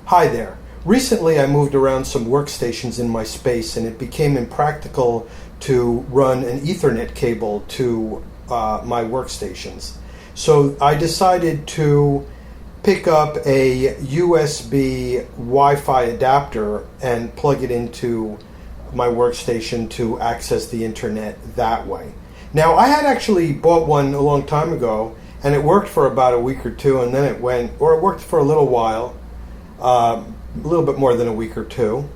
Hi there. Recently I moved around some workstations in my space and it became impractical to run an Ethernet cable to my workstations. So I decided to pick up a USB Wi-Fi adapter and plug it into my workstation to access the internet that way. Now I had actually bought one a long time ago and it worked for about a week or two, and then it worked for a little while. A little bit more than a week or two.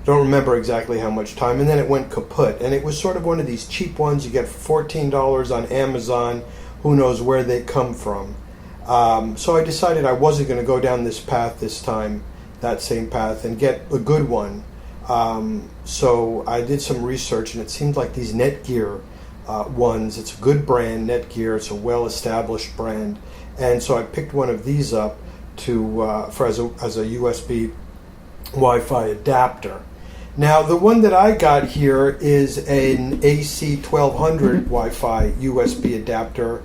Don't remember exactly how much time. And then it went kaput. And it was sort of one of these cheap ones you get for $14 on Amazon. Who knows where they come from. So I decided I wasn't going to go down this path this time, that same path, and get a good one. So I did some research, and it seemed like these NetGear ones, it's a good brand, NetGear, it's a well-established brand. And so I picked one of these up as a USB Wi-Fi adapter. Now the one that I got here is an AC1200 Wi-Fi USB adapter,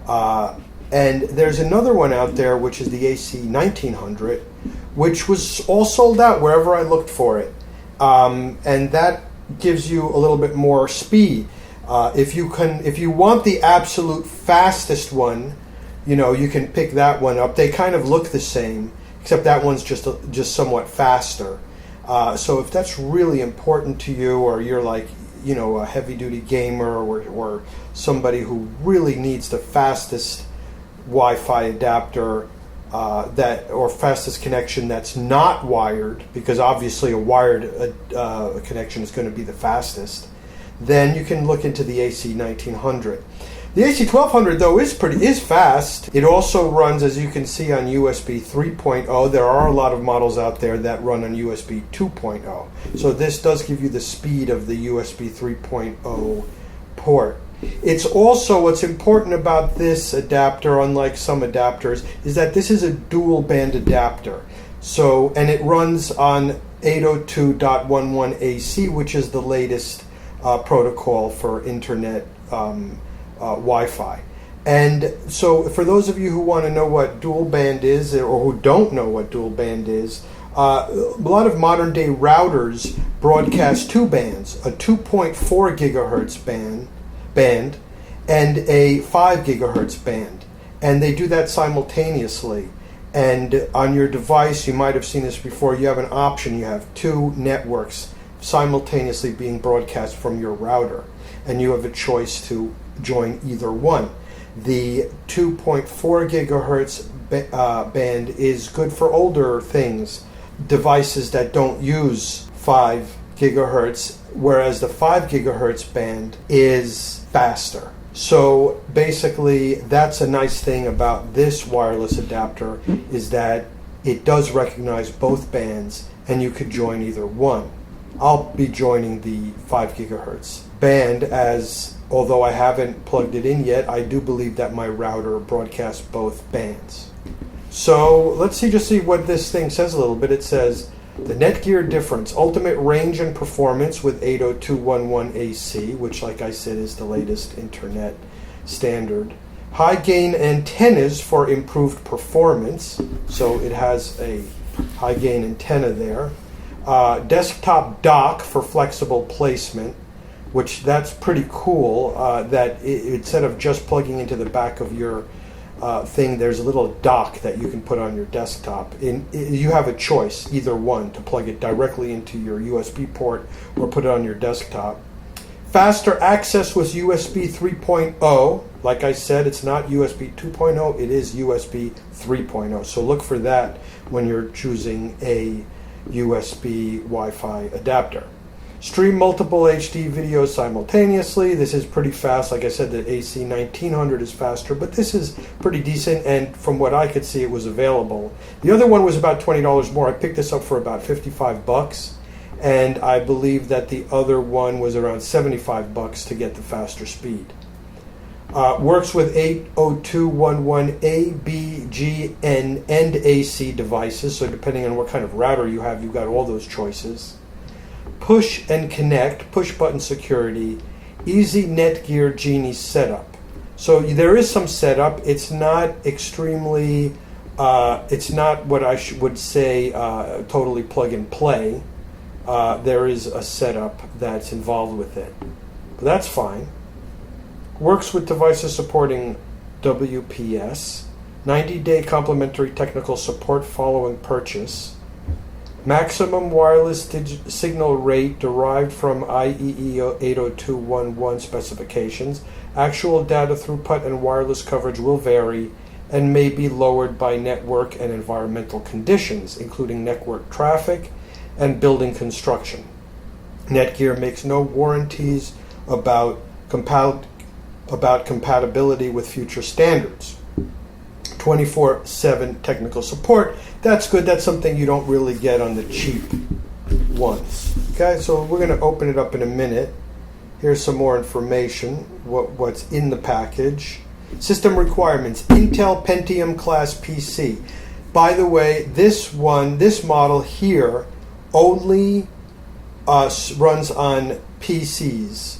and there's another one out there which is the AC1900, which was all sold out wherever I looked for it, and that gives you a little bit more speed. If you want the absolute fastest one, you can pick that one up. They kind of look the same, except that one's just somewhat faster. So if that's really important to you, or you're like, a heavy-duty gamer, or somebody who really needs the fastest Wi-Fi adapter, or fastest connection that's not wired, because obviously a wired connection is going to be the fastest, then you can look into the AC1900. The AC1200 though is fast. It also runs, as you can see, on USB 3.0. There are a lot of models out there that run on USB 2.0. So this does give you the speed of the USB 3.0 port. It's also, what's important about this adapter, unlike some adapters, is that this is a dual band adapter. So, and it runs on 802.11 AC, which is the latest protocol for internet Wi-Fi. And so for those of you who want to know what dual band is, or who don't know what dual band is, a lot of modern day routers broadcast two bands, a 2.4 gigahertz band and a 5 gigahertz band, and they do that simultaneously. And on your device, you might have seen this before, you have an option. You have two networks simultaneously being broadcast from your router, and you have a choice to join either one. The 2.4 gigahertz band is good for older things, devices that don't use 5 gigahertz, whereas the 5 gigahertz band is faster. So basically, that's a nice thing about this wireless adapter, is that it does recognize both bands, and you could join either one. I'll be joining the 5 gigahertz band, as although I haven't plugged it in yet, I do believe that my router broadcasts both bands. So let's see what this thing says a little bit. It says, the NetGear difference: ultimate range and performance with 802.11 AC, which, like I said, is the latest internet standard. High gain antennas for improved performance, so it has a high gain antenna there. Desktop dock for flexible placement, which that's pretty cool, that instead of just plugging into the back of your thing, there's a little dock that you can put on your desktop. You have a choice, either one, to plug it directly into your USB port or put it on your desktop. Faster access with USB 3.0. Like I said, it's not USB 2.0, it is USB 3.0. So look for that when you're choosing a USB Wi-Fi adapter. Stream multiple HD videos simultaneously. This is pretty fast. Like I said, the AC1900 is faster, but this is pretty decent, and from what I could see, it was available. The other one was about $20 more. I picked this up for about $55, and I believe that the other one was around $75 to get the faster speed. Works with 802.11 A, B, G, N, and AC devices, so depending on what kind of router you have, you've got all those choices. Push and connect, push button security, easy NetGear Genie setup. So there is some setup. It's not extremely It's not what I would say totally plug and play. There is a setup that's involved with it. But that's fine. Works with devices supporting WPS. 90-day complimentary technical support following purchase. Maximum wireless signal rate derived from IEEE 802.11 specifications. Actual data throughput and wireless coverage will vary and may be lowered by network and environmental conditions, including network traffic and building construction. NETGEAR makes no warranties about compatibility with future standards. 24/7 technical support. That's good. That's something you don't really get on the cheap ones. Okay, so we're going to open it up in a minute. Here's some more information, what's in the package. System requirements, Intel Pentium class PC. By the way, this model here only runs on PCs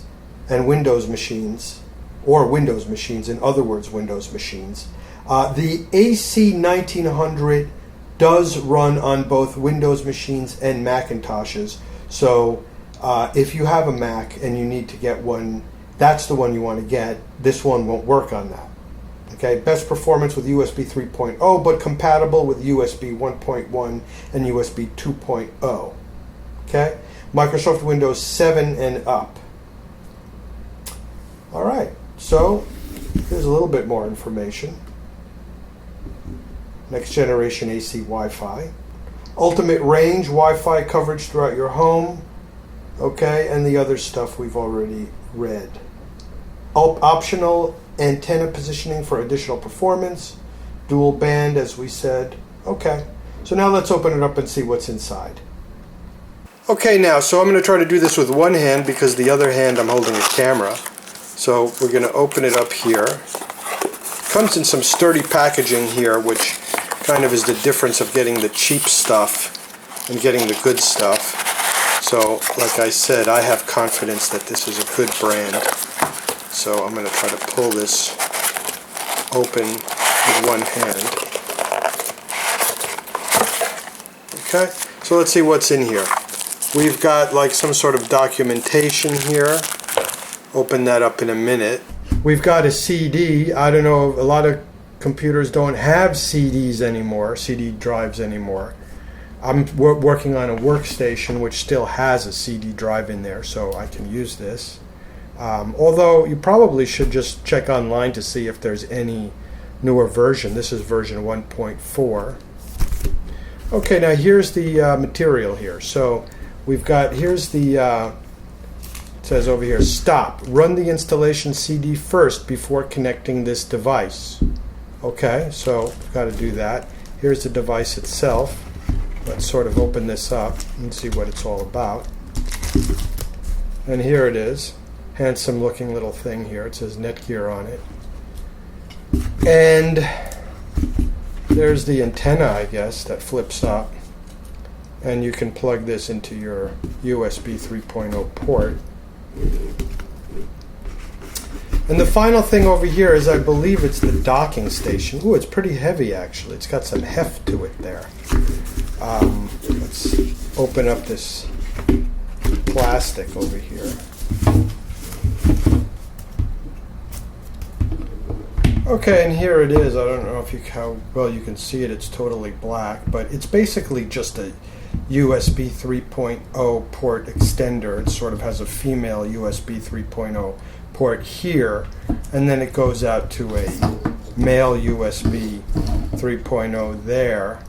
and Windows machines, or Windows machines, in other words, Windows machines. The AC1900 does run on both Windows machines and Macintoshes. So if you have a Mac and you need to get one, that's the one you want to get. This one won't work on that. Okay, best performance with USB 3.0, but compatible with USB 1.1 and USB 2.0. Okay, Microsoft Windows 7 and up. All right, so here's a little bit more information. Next generation AC Wi-Fi. Ultimate range, Wi-Fi coverage throughout your home. Okay, and the other stuff we've already read. Optional antenna positioning for additional performance. Dual band, as we said. Okay, so now let's open it up and see what's inside. Okay, now, so I'm going to try to do this with one hand because the other hand I'm holding a camera. So we're going to open it up here. Comes in some sturdy packaging here, which kind of is the difference of getting the cheap stuff and getting the good stuff. So, like I said, I have confidence that this is a good brand. So I'm going to try to pull this open with one hand. Okay, so let's see what's in here. We've got like some sort of documentation here. Open that up in a minute. We've got a CD. I don't know, a lot of computers don't have CDs anymore, CD drives anymore. I'm working on a workstation which still has a CD drive in there, so I can use this. Although you probably should just check online to see if there's any newer version. This is version 1.4. Okay, now here's the material here. So we've got, here's the, it says over here, stop. Run the installation CD first before connecting this device. Okay, so we've got to do that. Here's the device itself. Let's sort of open this up and see what it's all about. And here it is. Handsome looking little thing here. It says NETGEAR on it. And there's the antenna, I guess, that flips up. And you can plug this into your USB 3.0 port. And the final thing over here is, I believe it's the docking station. Ooh, it's pretty heavy actually. It's got some heft to it there. Let's open up this plastic over here. Okay, and here it is. I don't know if how well you can see it. It's totally black, but it's basically just a USB 3.0 port extender. It sort of has a female USB 3.0 port here, and then it goes out to a male USB 3.0 there.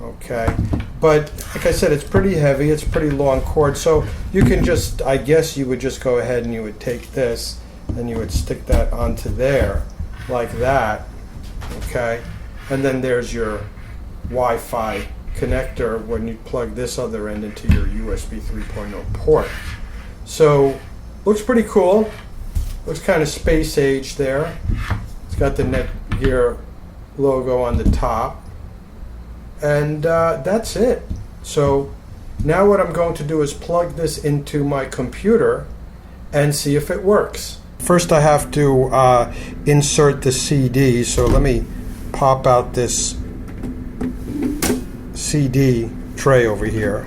Okay, but like I said, it's pretty heavy, it's a pretty long cord, so you can just, I guess you would just go ahead and you would take this and you would stick that onto there like that. Okay, and then there's your Wi-Fi connector when you plug this other end into your USB 3.0 port. So looks pretty cool. Looks kind of space age there. It's got the NETGEAR logo on the top. And that's it. So now what I'm going to do is plug this into my computer and see if it works. First I have to insert the CD, so let me pop out this CD tray over here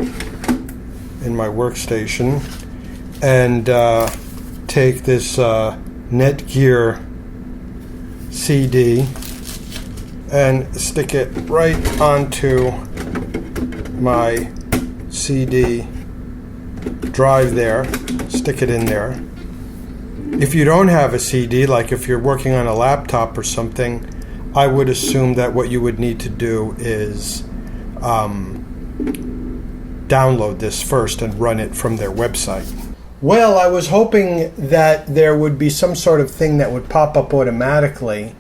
in my workstation and take this NetGear CD and stick it right onto my CD drive there, stick it in there. If you don't have a CD, like if you're working on a laptop or something, I would assume that what you would need to do is download this first and run it from their website. Well, I was hoping that there would be some sort of thing that would pop up automatically,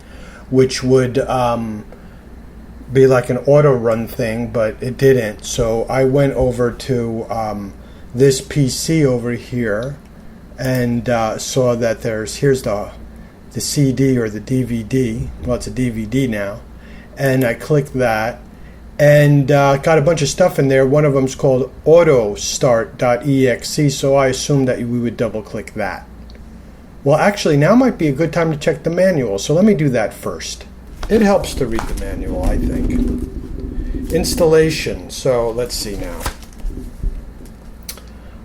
which would be like an auto run thing, but it didn't. So I went over to this PC over here and saw that here's the CD or the DVD. Well, it's a DVD now. And I clicked that and got a bunch of stuff in there. One of them's called autostart.exe, so I assumed that we would double click that. Well, actually, now might be a good time to check the manual, so let me do that first. It helps to read the manual, I think. Installation, so let's see now.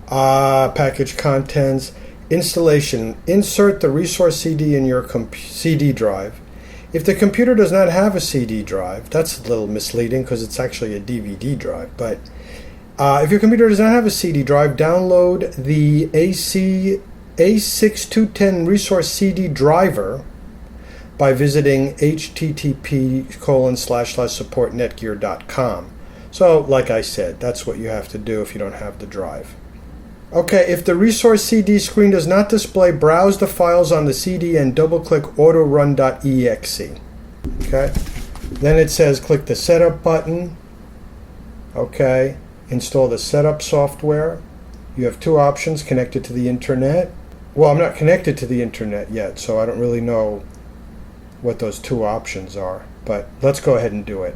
Package contents. Installation. Insert the resource CD in your CD drive. If the computer does not have a CD drive, that's a little misleading because it's actually a DVD drive, but if your computer does not have a CD drive, download the AC1200 resource CD driver by visiting http://support.netgear.com. So, like I said, that's what you have to do if you don't have the drive. Okay, if the resource CD screen does not display, browse the files on the CD and double-click autorun.exe. Okay, then it says click the setup button. Okay, install the setup software. You have two options: connected to the internet. Well, I'm not connected to the internet yet, so I don't really know what those two options are, but let's go ahead and do it.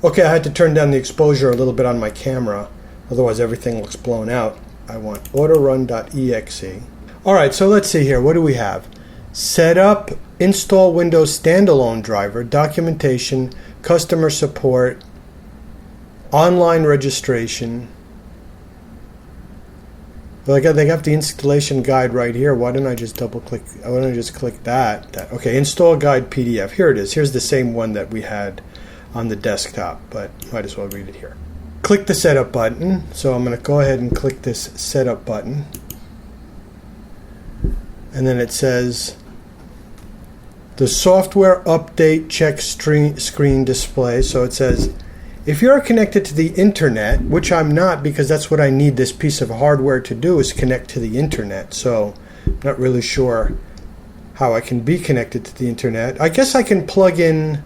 Okay, I had to turn down the exposure a little bit on my camera, otherwise everything looks blown out. I want autorun.exe. Alright, so let's see here. What do we have? Setup, install Windows standalone driver, documentation, customer support, online registration. Well, they got the installation guide right here. Why don't I just click that? Okay, install guide PDF. Here it is. Here's the same one that we had on the desktop, but might as well read it here. Click the setup button. So I'm going to go ahead and click this setup button. And then it says the software update check screen display. So it says if you're connected to the internet, which I'm not because that's what I need this piece of hardware to do, is connect to the internet. So I'm not really sure how I can be connected to the internet. I guess I can plug in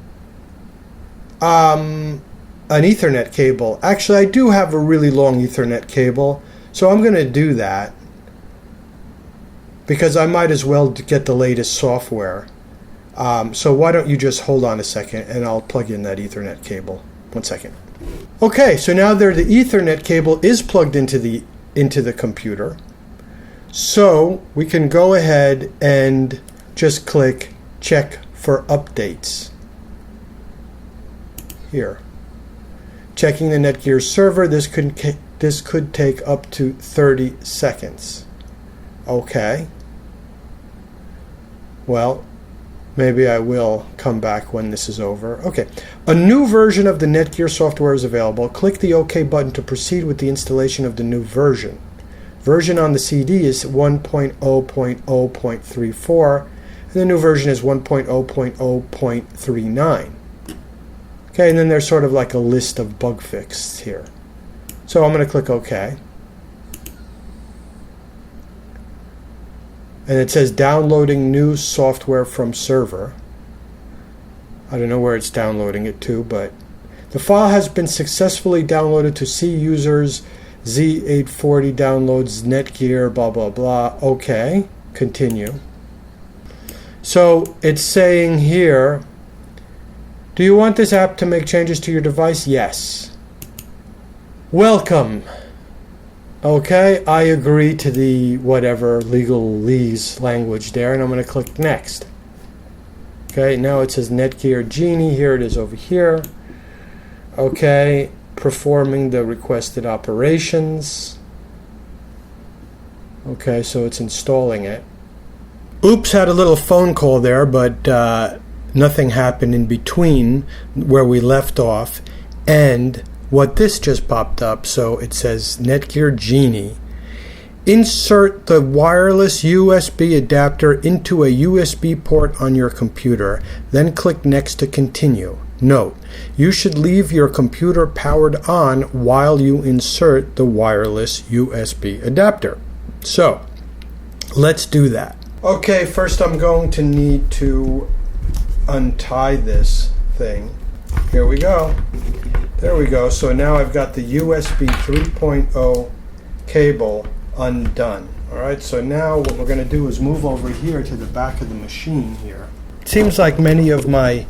an Ethernet cable. Actually, I do have a really long Ethernet cable, so I'm going to do that because I might as well get the latest software. So why don't you just hold on a second and I'll plug in that Ethernet cable. 1 second. Okay, so now the Ethernet cable is plugged into the computer. So we can go ahead and just click check for updates. Here. Checking the NetGear server, this could take up to 30 seconds. Okay. Well, maybe I will come back when this is over. Okay. A new version of the NetGear software is available. Click the OK button to proceed with the installation of the new version. Version on the CD is 1.0.0.34, and the new version is 1.0.0.39. Okay, and then there's sort of like a list of bug fixes here. So I'm going to click OK. And it says downloading new software from server. I don't know where it's downloading it to, but the file has been successfully downloaded to C users, Z840 downloads, NetGear, blah, blah, blah. OK, continue. So it's saying here, do you want this app to make changes to your device? Yes. Welcome. Okay, I agree to the whatever legalese language there, and I'm going to click next. Okay, now it says NetGear Genie. Here it is over here. Okay, performing the requested operations. Okay, so it's installing it. Oops, had a little phone call there, but nothing happened in between where we left off and what this just popped up. So it says NetGear Genie. Insert the wireless USB adapter into a USB port on your computer, then click Next to continue. Note, you should leave your computer powered on while you insert the wireless USB adapter. So, let's do that. Okay, first I'm going to need to untie this thing. Here we go. There we go. So now I've got the USB 3.0 cable undone. Alright, so now what we're going to do is move over here to the back of the machine here. It seems like many of my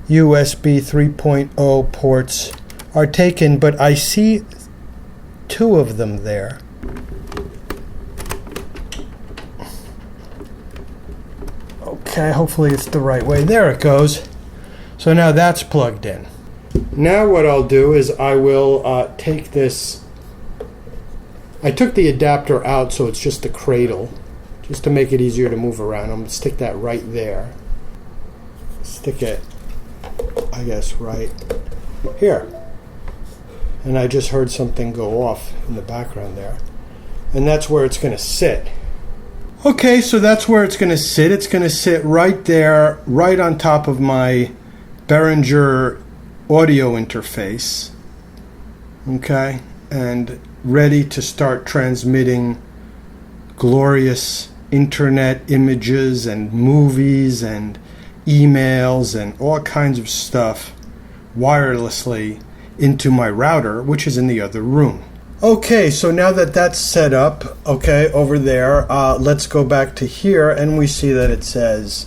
USB 3.0 ports are taken, but I see two of them there. Okay, hopefully it's the right way. There it goes. So now that's plugged in. Now what I'll do is I will take this. I took the adapter out so it's just the cradle, just to make it easier to move around. I'm going to stick that right there. Stick it, I guess, right here. And I just heard something go off in the background there. And that's where it's going to sit. Okay, so that's where it's going to sit. It's going to sit right there, right on top of my Behringer audio interface. Okay, and ready to start transmitting glorious internet images and movies and emails and all kinds of stuff wirelessly into my router, which is in the other room. Okay, so now that that's set up, okay, over there, let's go back to here, and we see that it says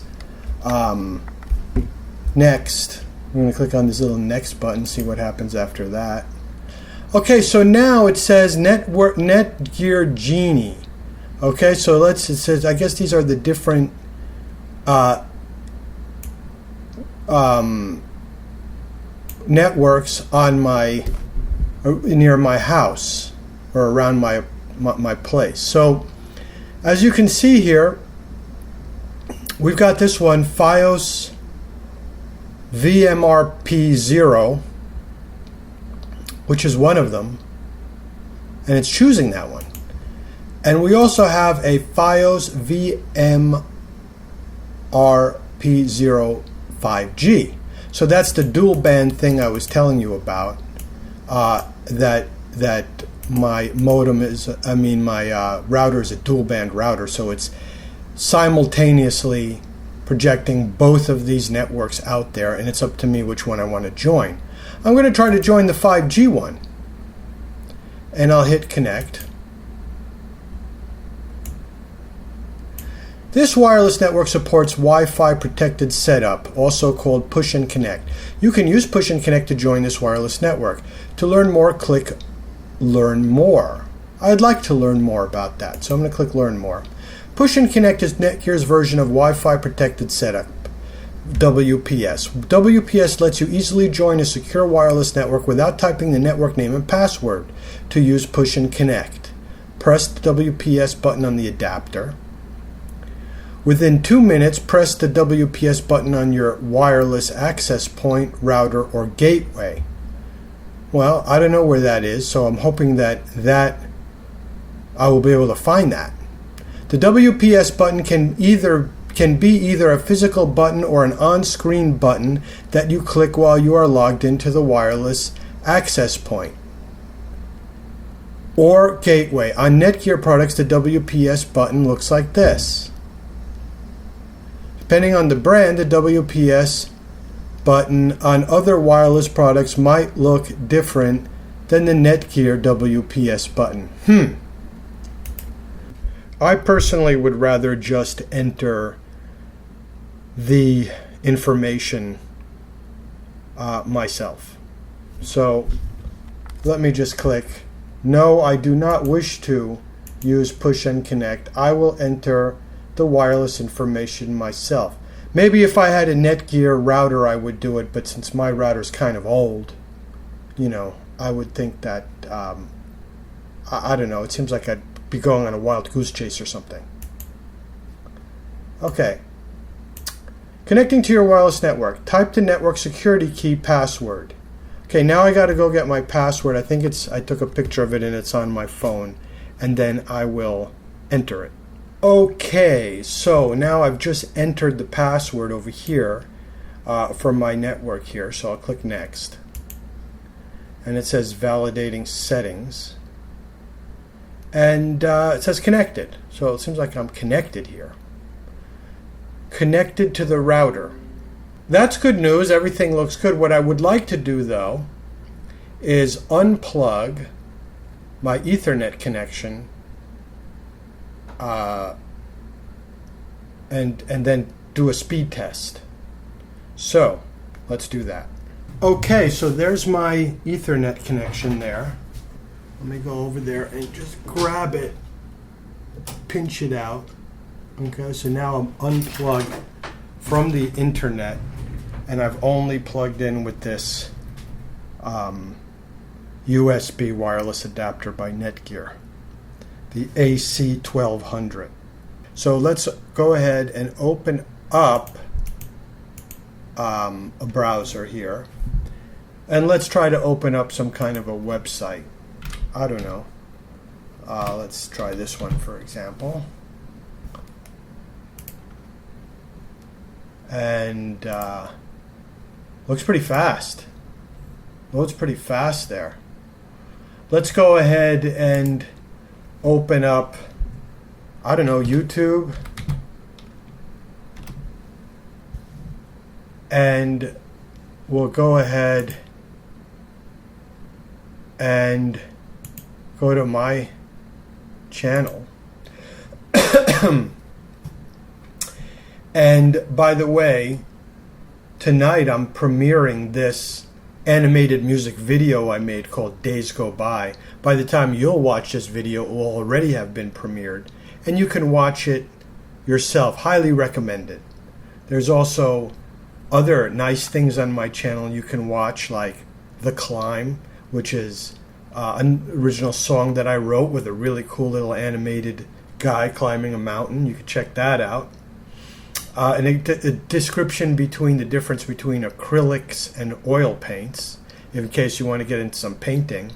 next. I'm going to click on this little next button, see what happens after that. Okay, so now it says NetGear Genie. Okay, so it says, I guess these are the different networks on my near my house or around my place. So as you can see here, we've got this one, Fios VMRP0, which is one of them, and it's choosing that one. And we also have a Fios VMRP0 5G. So that's the dual band thing I was telling you about. That my modem is, my router is a dual band router, so it's simultaneously projecting both of these networks out there, and it's up to me which one I want to join. I'm going to try to join the 5G one, and I'll hit connect. This wireless network supports Wi-Fi protected setup, also called Push and Connect. You can use Push and Connect to join this wireless network. To learn more, click Learn More. I'd like to learn more about that, so I'm going to click Learn More. Push and Connect is NetGear's version of Wi-Fi protected setup, WPS. WPS lets you easily join a secure wireless network without typing the network name and password. To use Push and Connect, press the WPS button on the adapter. Within 2 minutes, press the WPS button on your wireless access point, router, or gateway. Well, I don't know where that is, so I'm hoping that I will be able to find that. The WPS button can be either a physical button or an on-screen button that you click while you are logged into the wireless access point or gateway. On NetGear products, the WPS button looks like this. Depending on the brand, the WPS button on other wireless products might look different than the NetGear WPS button. I personally would rather just enter the information myself. So let me just click, no, I do not wish to use Push and Connect. I will enter the wireless information myself. Maybe if I had a NetGear router, I would do it, but since my router's kind of old, you know, I would think that, I don't know, it seems like I'd be going on a wild goose chase or something. Okay. Connecting to your wireless network. Type the network security key password. Okay, now I got to go get my password. I think I took a picture of it and it's on my phone. And then I will enter it. Okay, so now I've just entered the password over here for my network here. So I'll click next. And it says validating settings. And it says connected. So it seems like I'm connected here. Connected to the router. That's good news. Everything looks good. What I would like to do, though, is unplug my Ethernet connection and then do a speed test. So let's do that. Okay, so there's my Ethernet connection there. Let me go over there and just grab it, pinch it out. Okay, so now I'm unplugged from the internet, and I've only plugged in with this USB wireless adapter by NetGear, the AC1200. So let's go ahead and open up a browser here, and let's try to open up some kind of a website. I don't know. Let's try this one, for example. And looks pretty fast. Loads pretty fast there. Let's go ahead and open up, I don't know, YouTube. And we'll go ahead and go to my channel. And by the way, tonight I'm premiering this animated music video I made called Days Go By. By the time you'll watch this video, it will already have been premiered, and you can watch it yourself. Highly recommended. There's also other nice things on my channel you can watch, like The Climb, which is an original song that I wrote with a really cool little animated guy climbing a mountain. You can check that out. And a description between the difference between acrylics and oil paints, in case you want to get into some painting.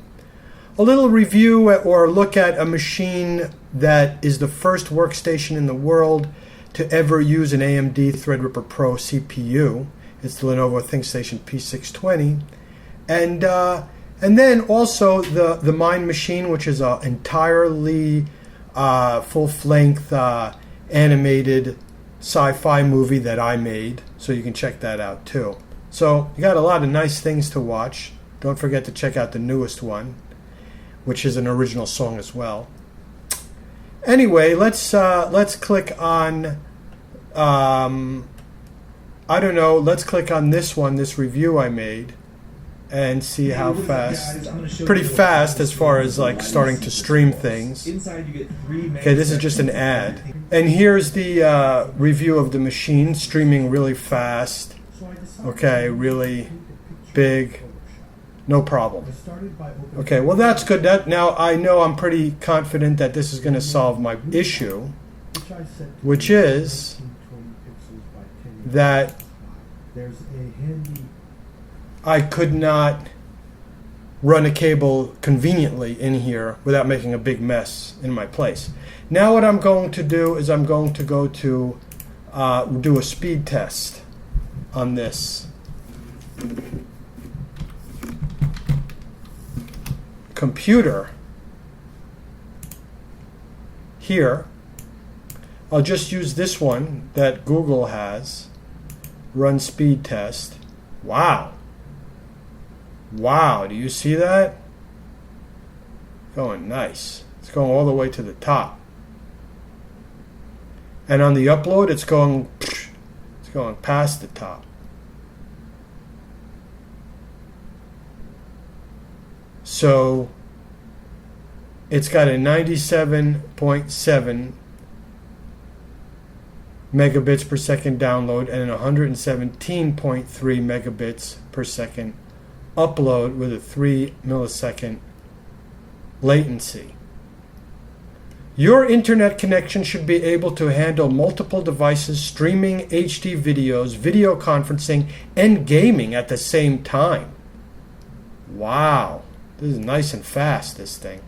A little review or look at a machine that is the first workstation in the world to ever use an AMD Threadripper Pro CPU. It's the Lenovo ThinkStation P620. And then also the Mind Machine, which is an entirely full-length animated sci-fi movie that I made, so you can check that out too. So you got a lot of nice things to watch. Don't forget to check out the newest one, which is an original song as well. Anyway, let's click on I don't know, let's click on this one, this review I made, and see how fast. Pretty fast as far as like starting to stream things. Okay, this is just an ad. And here's the review of the machine, streaming really fast. Okay, really big, no problem. Okay, well that's good. Now I know I'm pretty confident that this is going to solve my issue, which is that I could not run a cable conveniently in here without making a big mess in my place. Now what I'm going to do is I'm going to go to do a speed test on this computer here. I'll just use this one that Google has, run speed test. Wow. Wow, do you see that? Going nice. It's going all the way to the top. And on the upload, it's going past the top. So it's got a 97.7 megabits per second download and 117.3 megabits per second upload with a 3 millisecond latency. Your internet connection should be able to handle multiple devices streaming HD videos, video conferencing, and gaming at the same time. Wow, this is nice and fast, this thing.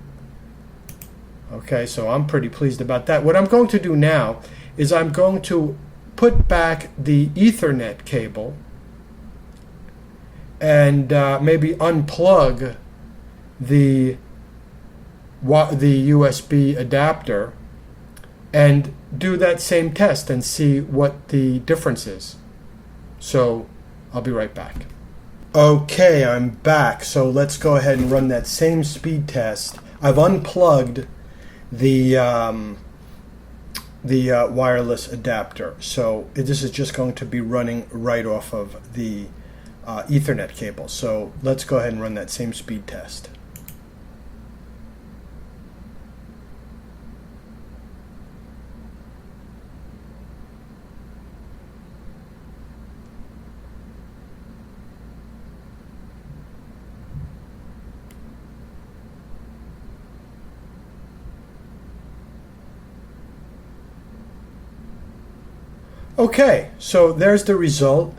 Okay, so I'm pretty pleased about that. What I'm going to do now is I'm going to put back the Ethernet cable and maybe unplug the USB adapter and do that same test and see what the difference is. So I'll be right back. Okay, I'm back. So let's go ahead and run that same speed test. I've unplugged the wireless adapter. So this is just going to be running right off of the Ethernet cable. So let's go ahead and run that same speed test. Okay, so there's the result.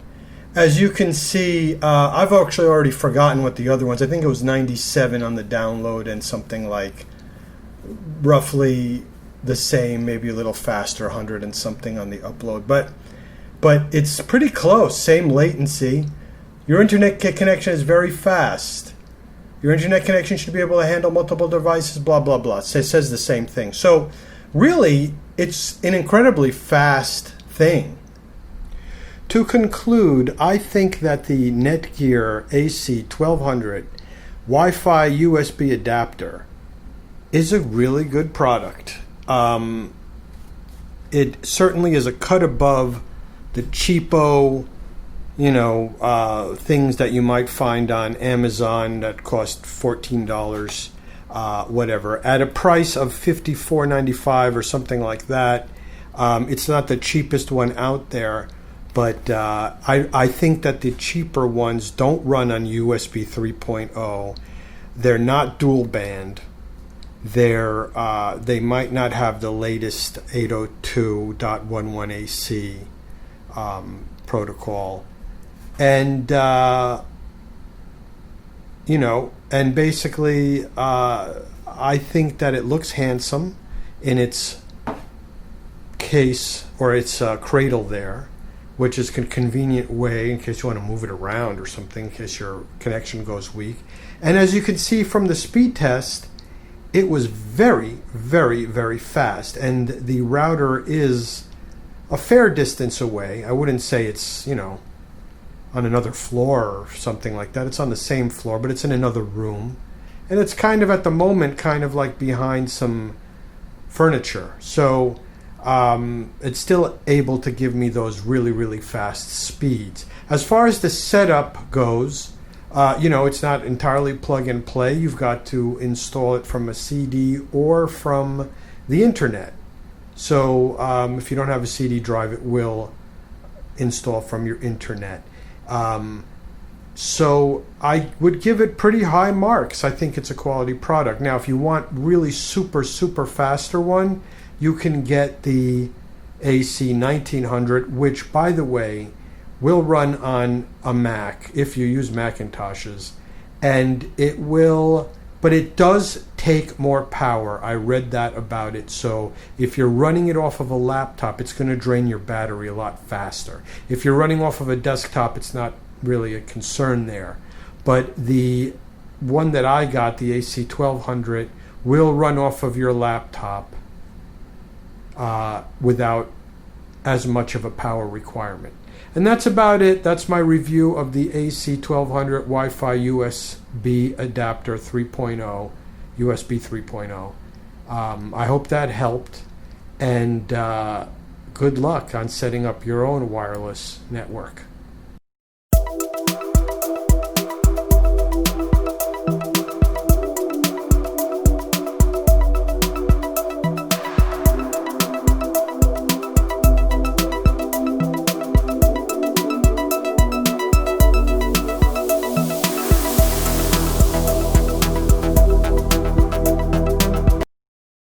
As you can see, I've actually already forgotten what the other ones. I think it was 97 on the download and something like roughly the same, maybe a little faster, 100 and something on the upload. But it's pretty close, same latency. Your internet connection is very fast. Your internet connection should be able to handle multiple devices, blah, blah, blah. It says the same thing. So really, it's an incredibly fast thing. To conclude, I think that the NetGear AC1200 Wi-Fi USB adapter is a really good product. It certainly is a cut above the cheapo, things that you might find on Amazon that cost $14, whatever, at a price of $54.95 or something like that. It's not the cheapest one out there, but I think that the cheaper ones don't run on USB 3.0. They're not dual band. They might not have the latest 802.11ac protocol, and and basically I think that it looks handsome in its case or its cradle there, which is a convenient way in case you want to move it around or something, in case your connection goes weak. And as you can see from the speed test, it was very, very, very fast, and the router is a fair distance away. I wouldn't say it's, on another floor or something like that. It's on the same floor, but it's in another room. And it's kind of, at the moment, kind of like behind some furniture. So it's still able to give me those really, really fast speeds. As far as the setup goes, it's not entirely plug and play. You've got to install it from a CD or from the internet. So if you don't have a CD drive, it will install from your internet. So I would give it pretty high marks. I think it's a quality product. Now, if you want really super, super faster one, you can get the AC1900, which, by the way, will run on a Mac if you use Macintoshes, and but it does take more power. I read that about it. So if you're running it off of a laptop, it's going to drain your battery a lot faster. If you're running off of a desktop, it's not really a concern there. But the one that I got, the AC1200, will run off of your laptop without as much of a power requirement. And that's about it. That's my review of the AC1200 Wi-Fi USB adapter 3.0, USB 3.0. I hope that helped, and good luck on setting up your own wireless network.